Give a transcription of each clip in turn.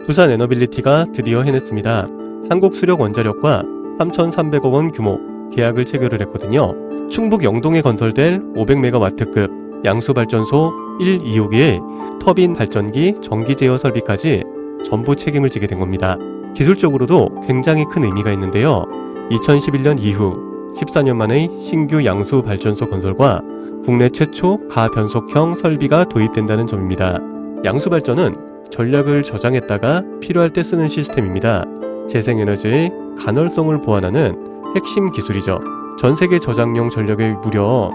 두산 에너빌리티가 드디어 해냈습니다. 한국수력원자력과 3,300억 원 규모 계약을 체결을 했거든요. 충북 영동에 건설될 500MW급 양수발전소 1, 2호기의 터빈 발전기 전기 제어 설비까지 전부 책임을 지게 된 겁니다. 기술적으로도 굉장히 큰 의미가 있는데요. 2011년 이후 14년 만의 신규 양수 발전소 건설과 국내 최초 가변속형 설비가 도입된다는 점입니다. 양수 발전은 전력을 저장했다가 필요할 때 쓰는 시스템입니다. 재생에너지의 간헐성을 보완하는 핵심 기술이죠. 전 세계 저장용 전력의 무려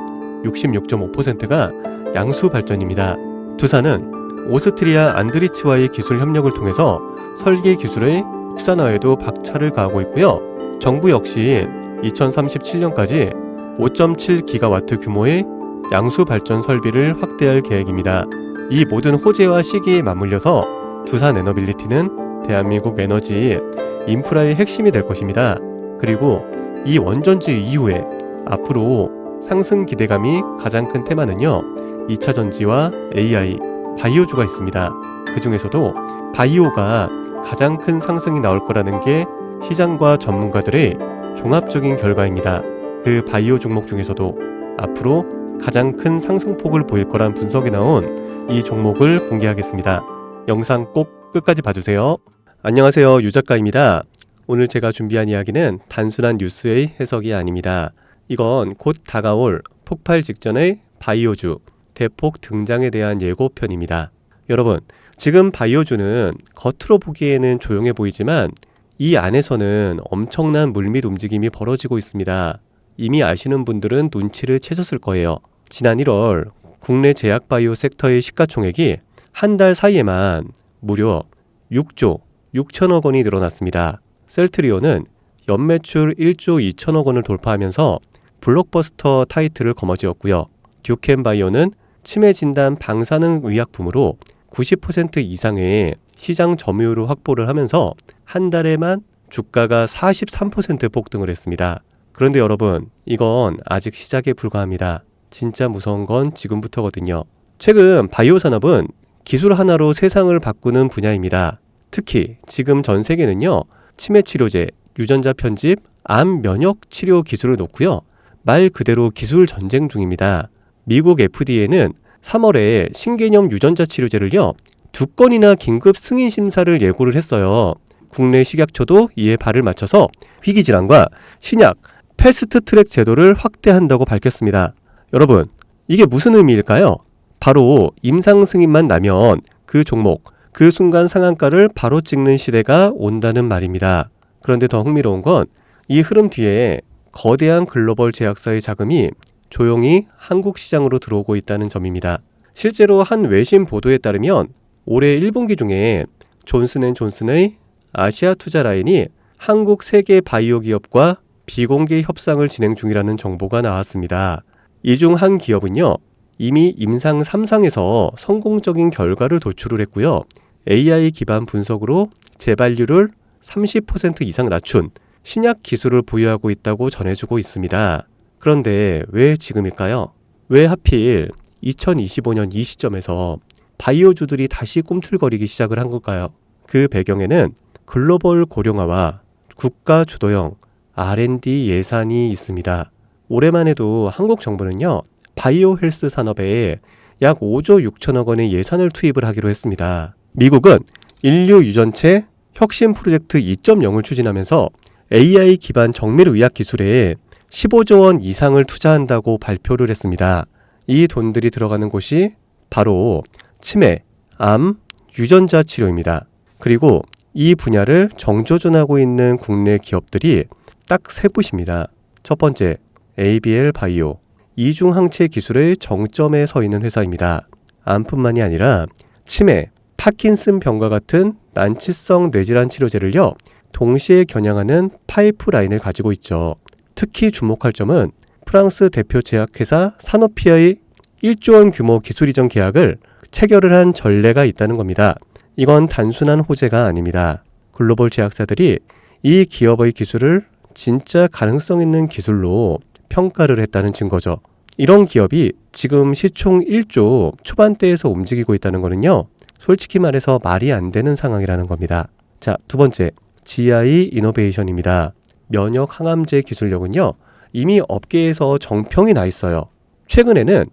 66.5%가 양수 발전입니다. 두산은 오스트리아 안드리츠와의 기술 협력을 통해서 설계 기술의 국산화에도 박차를 가하고 있고요. 정부 역시 2037년까지 5.7기가와트 규모의 양수 발전 설비를 확대할 계획입니다. 이 모든 호재와 시기에 맞물려서 두산 에너빌리티는 대한민국 에너지 인프라의 핵심이 될 것입니다. 그리고 이 원전지 이후에 앞으로 상승 기대감이 가장 큰 테마는요, 2차 전지와 AI, 바이오주가 있습니다. 그 중에서도 바이오가 가장 큰 상승이 나올 거라는 게 시장과 전문가들의 종합적인 결과입니다. 그 바이오 종목 중에서도 앞으로 가장 큰 상승폭을 보일 거란 분석이 나온 이 종목을 공개하겠습니다. 영상 꼭 끝까지 봐주세요. 안녕하세요, 유작가입니다. 오늘 제가 준비한 이야기는 단순한 뉴스의 해석이 아닙니다. 이건 곧 다가올 폭발 직전의 바이오주 대폭 등장에 대한 예고편입니다. 여러분, 지금 바이오주는 겉으로 보기에는 조용해 보이지만 이 안에서는 엄청난 물밑 움직임이 벌어지고 있습니다. 이미 아시는 분들은 눈치를 채셨을 거예요. 지난 1월 국내 제약 바이오 섹터의 시가총액이 한 달 사이에만 무려 6조 6천억 원이 늘어났습니다. 셀트리온은 연매출 1조 2천억 원을 돌파하면서 블록버스터 타이틀을 거머쥐었고요. 듀켄바이오는 치매 진단 방사능 의약품으로 90% 이상의 시장 점유율을 확보를 하면서 한 달에만 주가가 43% 폭등을 했습니다. 그런데 여러분, 이건 아직 시작에 불과합니다. 진짜 무서운 건 지금부터거든요. 최근 바이오 산업은 기술 하나로 세상을 바꾸는 분야입니다. 특히 지금 전 세계는요, 치매 치료제, 유전자 편집, 암 면역 치료 기술을 놓고요, 말 그대로 기술 전쟁 중입니다. 미국 FDA는 3월에 신개념 유전자 치료제를요, 2건이나 긴급 승인 심사를 예고를 했어요. 국내 식약처도 이에 발을 맞춰서 희귀질환과 신약 패스트 트랙 제도를 확대한다고 밝혔습니다. 여러분, 이게 무슨 의미일까요? 바로 임상 승인만 나면 그 종목, 그 순간 상한가를 바로 찍는 시대가 온다는 말입니다. 그런데 더 흥미로운 건 이 흐름 뒤에 거대한 글로벌 제약사의 자금이 조용히 한국 시장으로 들어오고 있다는 점입니다. 실제로 한 외신 보도에 따르면 올해 1분기 중에 존슨앤존슨의 아시아 투자 라인이 한국 세계 바이오 기업과 비공개 협상을 진행 중이라는 정보가 나왔습니다. 이 중 한 기업은요, 이미 임상 3상에서 성공적인 결과를 도출을 했고요. AI 기반 분석으로 재발률을 30% 이상 낮춘 신약 기술을 보유하고 있다고 전해주고 있습니다. 그런데 왜 지금일까요? 왜 하필 2025년 이 시점에서 바이오주들이 다시 꿈틀거리기 시작을 한 걸까요? 그 배경에는 글로벌 고령화와 국가 주도형 R&D 예산이 있습니다. 올해만 해도 한국 정부는요, 바이오 헬스 산업에 약 5조 6천억 원의 예산을 투입을 하기로 했습니다. 미국은 인류 유전체 혁신 프로젝트 2.0을 추진하면서 AI 기반 정밀 의학 기술에 15조 원 이상을 투자한다고 발표를 했습니다. 이 돈들이 들어가는 곳이 바로 치매, 암, 유전자 치료입니다. 그리고 이 분야를 정조준하고 있는 국내 기업들이 딱 세 곳입니다. 첫 번째, ABL 바이오, 이중 항체 기술의 정점에 서 있는 회사입니다. 암뿐만이 아니라 치매, 파킨슨 병과 같은 난치성 뇌질환 치료제를요, 동시에 겨냥하는 파이프라인을 가지고 있죠. 특히 주목할 점은 프랑스 대표 제약회사 사노피의 1조 원 규모 기술 이전 계약을 체결을 한 전례가 있다는 겁니다. 이건 단순한 호재가 아닙니다. 글로벌 제약사들이 이 기업의 기술을 진짜 가능성 있는 기술로 평가를 했다는 증거죠. 이런 기업이 지금 시총 1조 초반대에서 움직이고 있다는 거는요, 솔직히 말해서 말이 안 되는 상황이라는 겁니다. 자, 두 번째, GI 이노베이션입니다. 면역 항암제 기술력은요, 이미 업계에서 정평이 나 있어요. 최근에는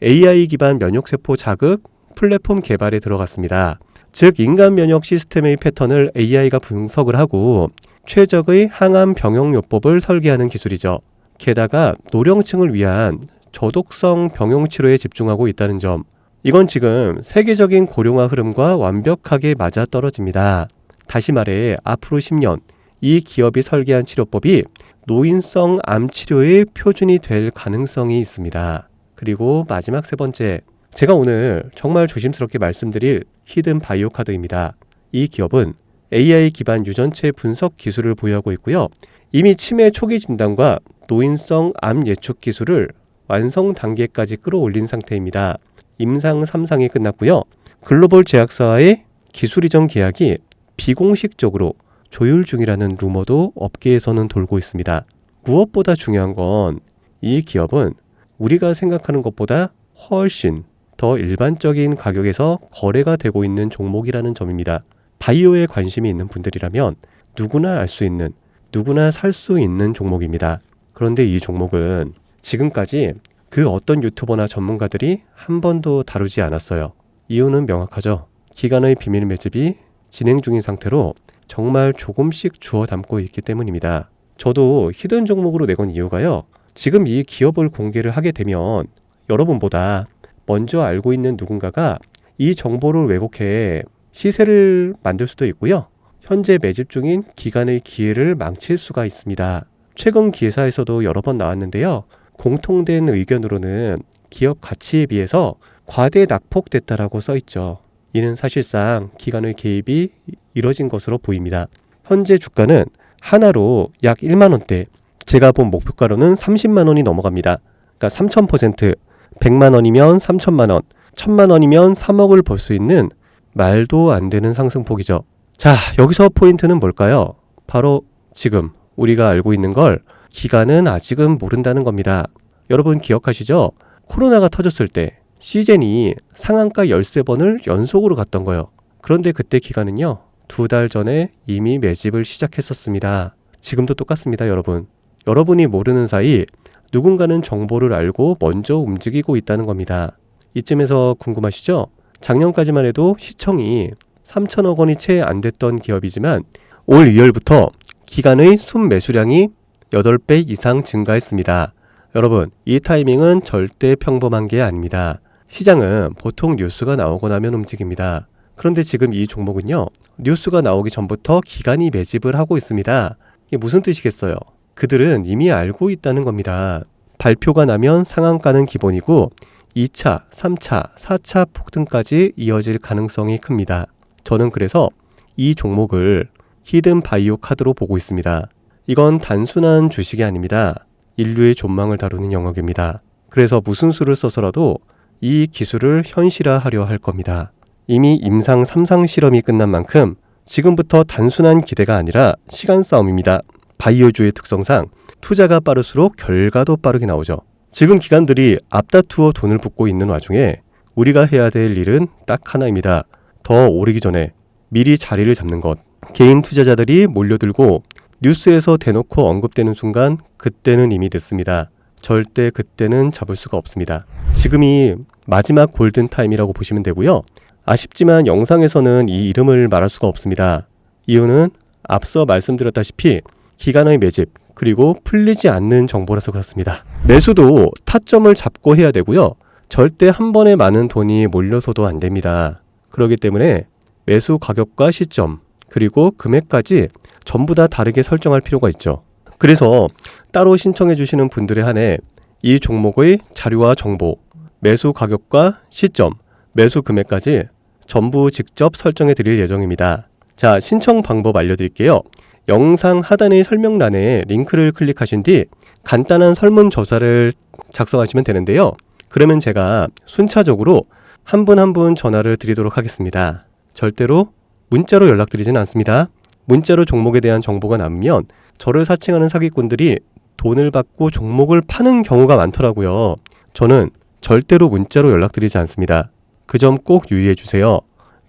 AI 기반 면역세포 자극 플랫폼 개발에 들어갔습니다. 즉, 인간 면역 시스템의 패턴을 AI가 분석을 하고 최적의 항암 병용요법을 설계하는 기술이죠. 게다가 노령층을 위한 저독성 병용 치료에 집중하고 있다는 점, 이건 지금 세계적인 고령화 흐름과 완벽하게 맞아떨어집니다. 다시 말해 앞으로 10년 이 기업이 설계한 치료법이 노인성 암 치료의 표준이 될 가능성이 있습니다. 그리고 마지막 세 번째, 제가 오늘 정말 조심스럽게 말씀드릴 히든 바이오 카드입니다. 이 기업은 AI 기반 유전체 분석 기술을 보유하고 있고요. 이미 치매 초기 진단과 노인성 암 예측 기술을 완성 단계까지 끌어올린 상태입니다. 임상 3상이 끝났고요. 글로벌 제약사와의 기술 이전 계약이 비공식적으로 조율 중이라는 루머도 업계에서는 돌고 있습니다. 무엇보다 중요한 건 이 기업은 우리가 생각하는 것보다 훨씬 더 일반적인 가격에서 거래가 되고 있는 종목이라는 점입니다. 바이오에 관심이 있는 분들이라면 누구나 알 수 있는, 누구나 살 수 있는 종목입니다. 그런데 이 종목은 지금까지 그 어떤 유튜버나 전문가들이 한 번도 다루지 않았어요. 이유는 명확하죠. 기관의 비밀 매집이 진행 중인 상태로 정말 조금씩 주워 담고 있기 때문입니다. 저도 히든 종목으로 내건 이유가요, 지금 이 기업을 공개를 하게 되면 여러분보다 먼저 알고 있는 누군가가 이 정보를 왜곡해 시세를 만들 수도 있고요. 현재 매집 중인 기관의 기회를 망칠 수가 있습니다. 최근 기사에서도 여러 번 나왔는데요. 공통된 의견으로는 기업 가치에 비해서 과대 낙폭됐다라고 써있죠. 이는 사실상 기관의 개입이 이뤄진 것으로 보입니다. 현재 주가는 하나로 약 1만원대, 제가 본 목표가로는 30만원이 넘어갑니다. 그러니까 3000%, 100만원이면 3천만원, 1000만원이면 3억을 벌 수 있는 말도 안 되는 상승폭이죠. 자, 여기서 포인트는 뭘까요? 바로 지금 우리가 알고 있는 걸 기관은 아직은 모른다는 겁니다. 여러분 기억하시죠? 코로나가 터졌을 때 시젠이 상한가 13번을 연속으로 갔던 거예요. 그런데 그때 기관은요, 2달 전에 이미 매집을 시작했었습니다. 지금도 똑같습니다, 여러분. 여러분이 모르는 사이 누군가는 정보를 알고 먼저 움직이고 있다는 겁니다. 이쯤에서 궁금하시죠? 작년까지만 해도 시청이 3천억 원이 채 안 됐던 기업이지만 올 2월부터 기관의 순매수량이 8배 이상 증가했습니다. 여러분, 이 타이밍은 절대 평범한 게 아닙니다. 시장은 보통 뉴스가 나오고 나면 움직입니다. 그런데 지금 이 종목은요, 뉴스가 나오기 전부터 기관이 매집을 하고 있습니다. 이게 무슨 뜻이겠어요? 그들은 이미 알고 있다는 겁니다. 발표가 나면 상한가는 기본이고 2차, 3차, 4차 폭등까지 이어질 가능성이 큽니다. 저는 그래서 이 종목을 히든 바이오 카드로 보고 있습니다. 이건 단순한 주식이 아닙니다. 인류의 존망을 다루는 영역입니다. 그래서 무슨 수를 써서라도 이 기술을 현실화하려 할 겁니다. 이미 임상 3상 실험이 끝난 만큼 지금부터 단순한 기대가 아니라 시간 싸움입니다. 바이오주의 특성상 투자가 빠를수록 결과도 빠르게 나오죠. 지금 기관들이 앞다투어 돈을 붓고 있는 와중에 우리가 해야 될 일은 딱 하나입니다. 더 오르기 전에 미리 자리를 잡는 것. 개인 투자자들이 몰려들고 뉴스에서 대놓고 언급되는 순간 그때는 이미 늦습니다. 절대 그때는 잡을 수가 없습니다. 지금이 마지막 골든타임이라고 보시면 되고요. 아쉽지만 영상에서는 이 이름을 말할 수가 없습니다. 이유는 앞서 말씀드렸다시피 기관의 매집, 그리고 풀리지 않는 정보라서 그렇습니다. 매수도 타점을 잡고 해야 되고요. 절대 한 번에 많은 돈이 몰려서도 안 됩니다. 그렇기 때문에 매수 가격과 시점, 그리고 금액까지 전부 다 다르게 설정할 필요가 있죠. 그래서 따로 신청해 주시는 분들에 한해 이 종목의 자료와 정보, 매수 가격과 시점, 매수 금액까지 전부 직접 설정해 드릴 예정입니다. 자, 신청 방법 알려드릴게요. 영상 하단의 설명란에 링크를 클릭하신 뒤 간단한 설문조사를 작성하시면 되는데요. 그러면 제가 순차적으로 한 분 한 분 전화를 드리도록 하겠습니다. 절대로 문자로 연락드리진 않습니다. 문자로 종목에 대한 정보가 남으면 저를 사칭하는 사기꾼들이 돈을 받고 종목을 파는 경우가 많더라고요. 저는 절대로 문자로 연락드리지 않습니다. 그 점 꼭 유의해 주세요.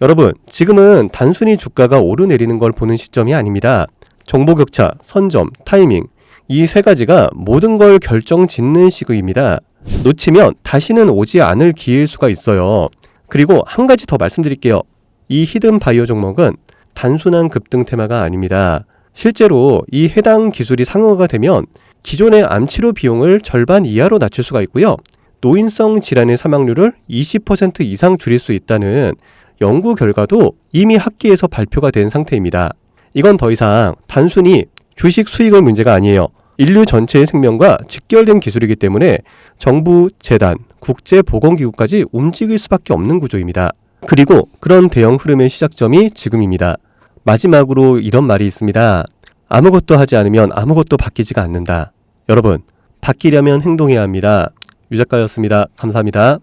여러분, 지금은 단순히 주가가 오르내리는 걸 보는 시점이 아닙니다. 정보 격차, 선점, 타이밍, 이 세 가지가 모든 걸 결정 짓는 시기입니다. 놓치면 다시는 오지 않을 기회일 수가 있어요. 그리고 한 가지 더 말씀드릴게요. 이 히든 바이오 종목은 단순한 급등 테마가 아닙니다. 실제로 이 해당 기술이 상용화가 되면 기존의 암치료 비용을 절반 이하로 낮출 수가 있고요. 노인성 질환의 사망률을 20% 이상 줄일 수 있다는 연구 결과도 이미 학계에서 발표가 된 상태입니다. 이건 더 이상 단순히 주식 수익의 문제가 아니에요. 인류 전체의 생명과 직결된 기술이기 때문에 정부, 재단, 국제보건기구까지 움직일 수밖에 없는 구조입니다. 그리고 그런 대형 흐름의 시작점이 지금입니다. 마지막으로 이런 말이 있습니다. 아무것도 하지 않으면 아무것도 바뀌지가 않는다. 여러분, 바뀌려면 행동해야 합니다. 유 작가였습니다. 감사합니다.